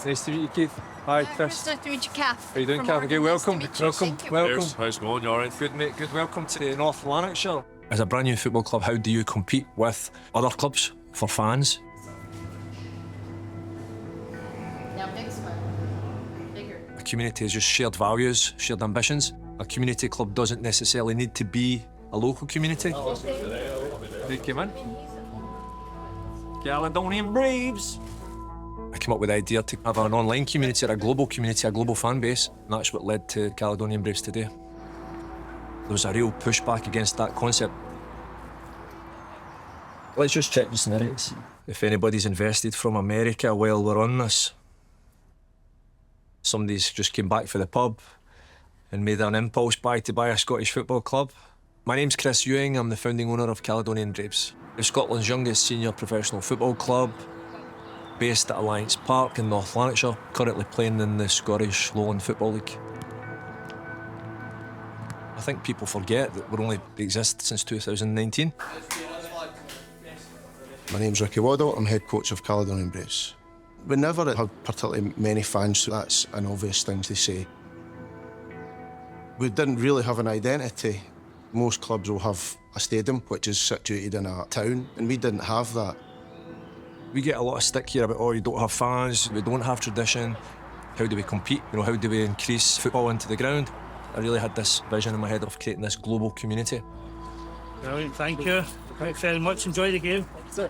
Nice to meet you, Keith. Hi, Chris. Nice to meet you, Kath. How you doing, From Kath? Oregon. Okay, welcome. Nice to meet you. Welcome. Thank you. Welcome. Terrace, how's it going? You alright? Good, mate. Good. Welcome to North Lanarkshire. As a brand new football club, how do you compete with other clubs for fans? Now, big one. Bigger. A community is just shared values, shared ambitions. A community club doesn't necessarily need to be a local community. They came in. Caledonian Braves. I came up with the idea to have an online community or a global fan base, and that's what led to Caledonian Braves today. There was a real pushback against that concept. Let's just check the scenarios. If anybody's invested from America while we're on this, somebody's just came back for the pub and made an impulse buy to buy a Scottish football club. My name's Chris Ewing, I'm the founding owner of Caledonian Braves. We're Scotland's youngest senior professional football club, based at Alliance Park in North Lanarkshire, currently playing in the Scottish Lowland Football League. I think people forget that we're only exist since 2019. My name's Ricky Waddle, I'm head coach of Caledonian Braves. We never had particularly many fans, so that's an obvious thing to say. We didn't really have an identity. Most clubs will have a stadium which is situated in a town, and we didn't have that. We get a lot of stick here about, oh, you don't have fans, we don't have tradition. How do we compete? You know, how do we increase football into the ground? I really had this vision in my head of creating this global community. Brilliant, thank you. Thanks very much. Enjoy the game. Sir,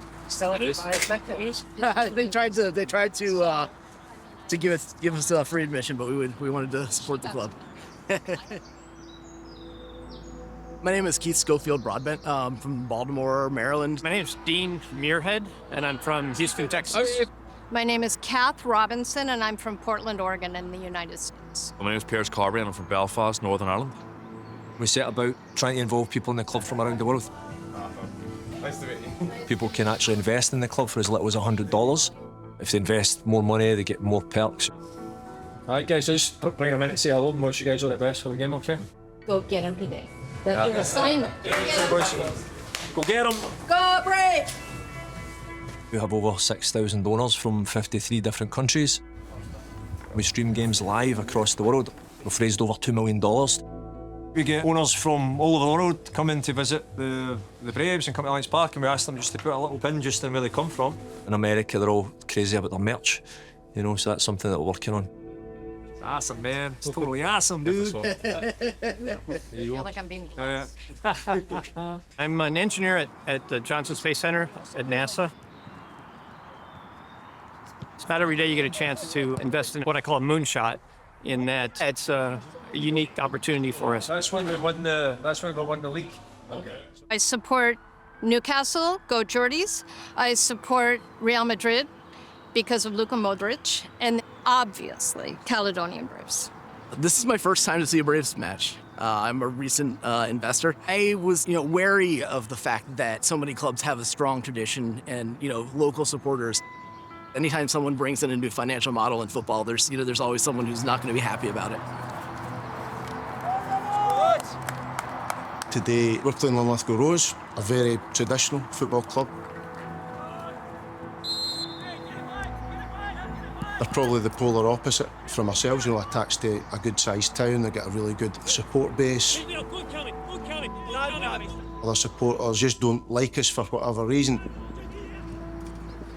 they tried to give us a free admission, but we wanted to support the club. My name is Keith Schofield Broadbent. I'm from Baltimore, Maryland. My name's Dean Muirhead, and I'm from Houston, Texas. My name is Kath Robinson, and I'm from Portland, Oregon, in the United States. My name is Terrace and I'm from Belfast, Northern Ireland. We set about trying to involve people in the club from around the world. Nice to meet you. People can actually invest in the club for as little as $100. If they invest more money, they get more perks. All right, guys, just bring a minute to say hello and wish you guys all the best for the game, okay? Go get him today. That's your assignment. Go get them! Go Braves! We have over 6,000 donors from 53 different countries. We stream games live across the world. We've raised over $2 million. We get owners from all over the world come in to visit the Braves and come to Alliance Park, and we ask them just to put a little pin just in where they come from. In America, they're all crazy about their merch, you know, so that's something that we're working on. Awesome, man. It's totally awesome, dude. I feel like I'm being... I'm an engineer at the Johnson Space Center at NASA. It's not every day you get a chance to invest in what I call a moonshot, in that it's a unique opportunity for us. That's when we won the league. Okay. I support Newcastle, go Geordies. I support Real Madrid because of Luka Modric, and obviously Caledonian Braves. This is my first time to see a Braves match. I'm a recent investor. I was, wary of the fact that so many clubs have a strong tradition and, local supporters. Anytime someone brings in a new financial model in football, there's always someone who's not going to be happy about it. Today, we're playing Linlithgow Rose, a very traditional football club. They're probably the polar opposite from ourselves, attached to a good-sized town. They get a really good support base. Other supporters just don't like us for whatever reason.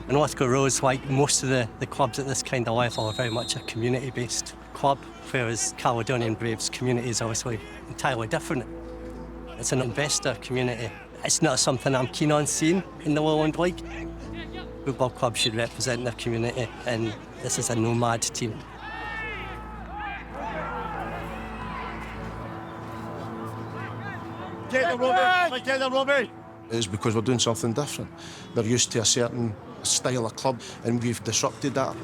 Linlithgow Rose, like most of the clubs at this kind of level, are very much a community-based club, whereas Caledonian Braves community is obviously entirely different. It's an investor community. It's not something I'm keen on seeing in the Lowland League. Football clubs should represent their community, and this is a nomad team. It's because we're doing something different. They're used to a certain style of club, and we've disrupted that.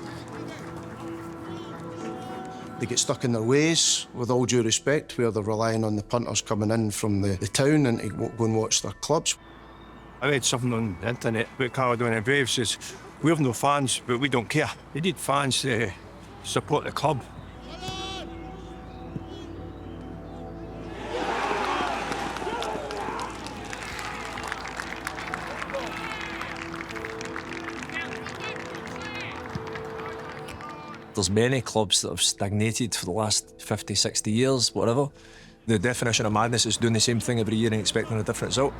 They get stuck in their ways, with all due respect, where they're relying on the punters coming in from the town and to go and watch their clubs. I read something on the internet about Caledonian Braves. Says, we have no fans, but we don't care. They need fans to support the club. There's many clubs that have stagnated for the last 50, 60 years, whatever. The definition of madness is doing the same thing every year and expecting a different result.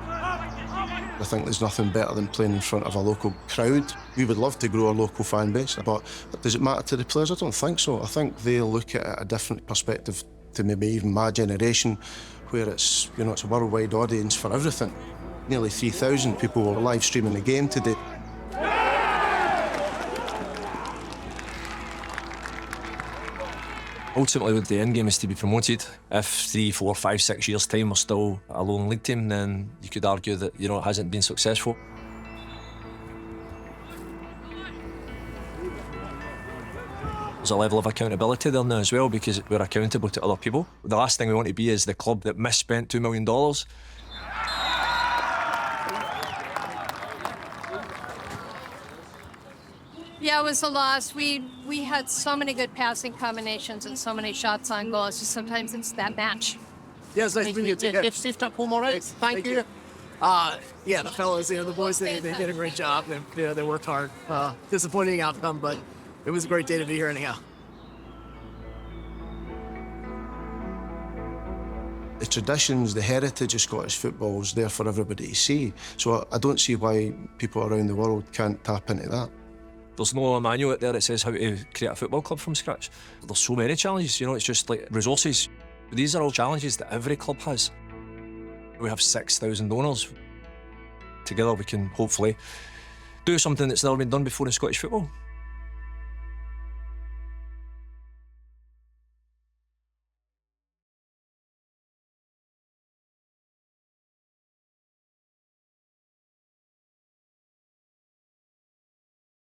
I think there's nothing better than playing in front of a local crowd. We would love to grow our local fan base, but does it matter to the players? I don't think so. I think they look at it a different perspective to maybe even my generation, where it's, you know, it's a worldwide audience for everything. Nearly 3,000 people were live streaming the game today. Ultimately, the end game is to be promoted. If 3, 4, 5, 6 years' time we're still a lone league team, then you could argue that, you know, it hasn't been successful. There's a level of accountability there now as well, because we're accountable to other people. The last thing we want to be is the club that misspent $2 million. Yeah, it was a loss. We had so many good passing combinations and so many shots on goal. It's just sometimes it's that match. Yes, nice to meet you. If not pull more right. Thank you. Yeah, the fellas, you know, the boys, they did a great job. And, you know, they worked hard. Disappointing outcome, but it was a great day to be here anyhow. The traditions, the heritage of Scottish football is there for everybody to see. So I don't see why people around the world can't tap into that. There's no manual out there that says how to create a football club from scratch. There's so many challenges, you know, it's just like resources. These are all challenges that every club has. We have 6,000 owners. Together we can hopefully do something that's never been done before in Scottish football.